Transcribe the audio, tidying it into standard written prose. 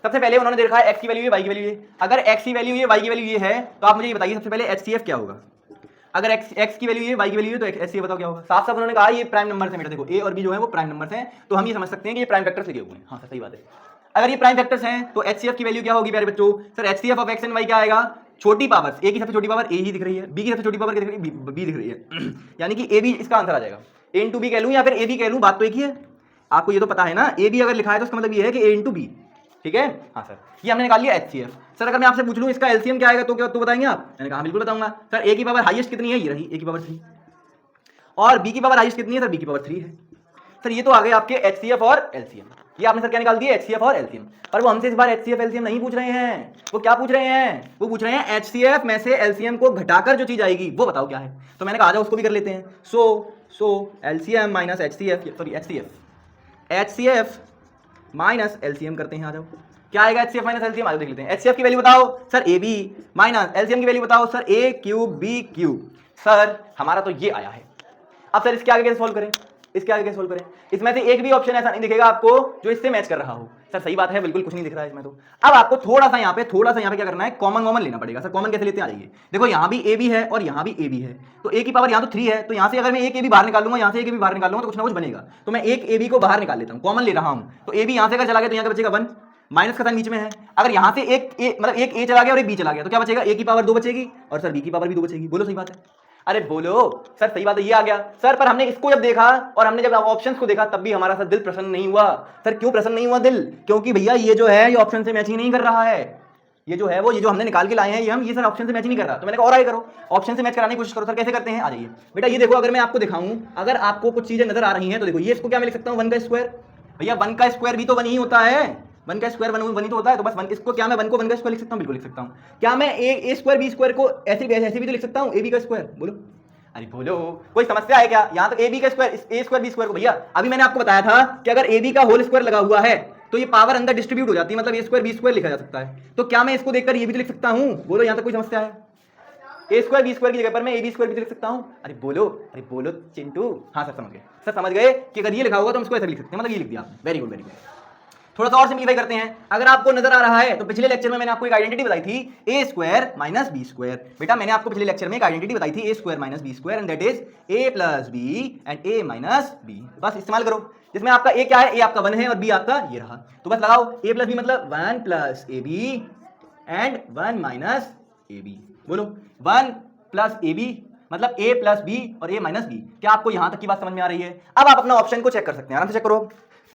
सबसे पहले उन्होंने देखा है x की वैल्यू ये, y की वैल्यू ये। अगर x की वैल्यू ये, y की वैल्यू ये है तो आप मुझे ये बताइए सबसे पहले HCF क्या होगा। अगर x की वैल्यू ये, y की वैल्यू ये, तो HCF बताओ क्या होगा। साफ साफ उन्होंने कहा ये प्राइम नंबर है बेटा, देखो a और b जो है वो प्राइम नंबर्स हैं, तो हम ये समझ सकते हैं कि ये प्राइम फैक्टर्स लिखे हुए हैं। हाँ सर सही बात है। अगर ये प्राइम फैक्टर्स हैं तो HCF की वैल्यू क्या होगी प्यारे बच्चों। Sir HCF of x and y क्या आएगा, छोटी पावर, a की सबसे छोटी पावर a ही दिख रही है, b की सबसे छोटी पावर क्या दिख रही है, b दिख रही है यानी कि ab इसका आंसर आ जाएगा। a इंटू b कह लूं या फिर ab कह लूं, बात तो एक ही है। आपको ये तो पता है ना, ab अगर लिखा है तो इसका मतलब ये है कि a इंटू b, ठीक है। हाँ सर, ये हमने निकाल लिया HCF। सर अगर मैं आपसे पूछ लूं इसका LCM क्या आएगा तो क्या तो बताएंगे आप। मैंने कहा बिल्कुल बताऊंगा सर। a की पावर हाईएस्ट कितनी है, ये रही a की पावर 3, और b की पावर हाईएस्ट कितनी है सर, b की पावर 3 है। सर ये तो आ गए आपके HCF और LCM। ये आपने सर क्या निकाल दिए, HCF और LCM। पर वो हमसे इस बार HCF LCM नहीं पूछ रहे हैं, वो क्या पूछ रहे हैं, वो पूछ रहे हैं HCF में से LCM को घटाकर जो चीज आएगी वो बताओ क्या है। तो मैंने कहा जाओ उसको भी कर लेते हैं। सो LCM minus HCF, sorry HCF minus LCM करते हैं। आ जाओ क्या आएगा HCF माइनस LCM, आज देख लेते हैं। HCF की वैल्यू बताओ सर AB माइनस LCM की वैल्यू बताओ sir A cube B cube. Sir हमारा तो ये आया है। अब सर इसके आगे कैसे सॉल्व करें, इसके आगे कैसे सॉल्व करें। इसमें से एक भी ऑप्शन ऐसा नहीं दिखेगा आपको जो इससे मैच कर रहा हो। सर सही बात है, बिल्कुल कुछ नहीं दिख रहा है इसमें। तो अब आपको थोड़ा सा यहाँ पे क्या करना है, कॉमन लेना पड़ेगा। सर कॉमन कैसे लेते हैं, आ जाइए। देखो यहाँ भी AB है और यहाँ भी AB है, तो A की पावर यहाँ तो 3 है, तो यहाँ से अगर मैं एक AB बाहर निकालूंगा, यहाँ से एक AB बाहर निकालूंगा तो कुछ ना कुछ बनेगा। तो मैं एक AB को बाहर निकाल लेता हूँ, कॉमन ले रहा हूँ। तो AB यहाँ से अगर चला गया तो यहाँ बचेगा 1, माइनस का साइन बीच में है। अगर यहाँ से एक A चला गया और एक B चला गया तो क्या बचेगा, A की पावर 2 बचेगी और सर B की पावर भी 2 बचेगी। बोलो सही बात है, अरे बोलो सर सही बात है, ये आ गया। सर पर हमने इसको जब देखा और हमने जब ऑप्शंस को देखा तब भी हमारा सर दिल प्रसन्न नहीं हुआ। सर क्यों प्रसन्न नहीं हुआ दिल, क्योंकि भैया ये जो है ये ऑप्शन से मैच ही नहीं कर रहा है। ये जो है वो ये जो हमने निकाल के लाए हैं ये सर ऑप्शन से मैच नहीं कर रहा। तो मैंने कहा और आगे करो, ऑप्शन से मैच कराने की कोशिश करो। सर कैसे करते हैं, आ जाइए बेटा। ये देखो अगर मैं आपको दिखाऊं, अगर आपको कुछ चीजें नजर आ रही हैं तो देखो ये इसको क्या मैं लिख सकता हूँ, 1 का स्क्वायर। भैया 1 का स्क्वायर भी तो 1 ही होता है, 1 का स्क्वायर 1 ही तो होता है। तो बस 1 इसको क्या मैं 1 को 1 का स्क्वायर लिख सकता हूँ, बिल्कुल लिख सकता हूँ। क्या मैं ए स्क्वायर बी स्क्वायर को ऐसे भी तो लिख सकता हूँ, AB का स्क्वायर। बोलो अरे बोलो कोई समस्या है क्या। यहाँ तो AB का square, A square B square को भैया अभी मैंने आपको बताया था कि अगर AB का होल स्क्वायर लगा हुआ है तो ये पावर अंदर डिस्ट्रीब्यूट हो जाती है, मतलब A स्क्वायर B स्क्वायर लिखा जा सकता है। तो क्या मैं इसको देखकर ये भी तो लिख सकता हूँ, बोलो यहाँ तक कोई समस्या है। A स्क्वायर B स्क्वायर की जगह पर मैं AB स्क्वायर भी तो लिख सकता हूँ। अरे बोलो चिंटू। हाँ सर समझ गए कि अगर ये लिखा होगा तो हम इसको ऐसे लिख सकते हैं, मतलब ये लिख दिया आपने। Very good very good. थोड़ा सा और सिंप्लीफाई करते हैं। अगर आपको नजर आ रहा है तो पिछले लेक्चर में मैंने आपको एक आइडेंटिटी बताई थी, A square minus B square. बेटा मैंने आपको पिछले लेक्चर में एक आइडेंटिटी बताई थी, A square minus B square and that is A plus B and A minus B। बस इस्तेमाल करो, जिसमें आपका A क्या है, A आपका 1 है और B आपका ये रहा। तो बस लगाओ A प्लस B मतलब 1 plus AB and 1 minus AB। बोलो 1 प्लस AB मतलब A प्लस B और A माइनस B। क्या आपको यहां तक की बात समझ में आ रही है। अब आप अपना ऑप्शन को चेक कर सकते हैं, आराम से चेक करो।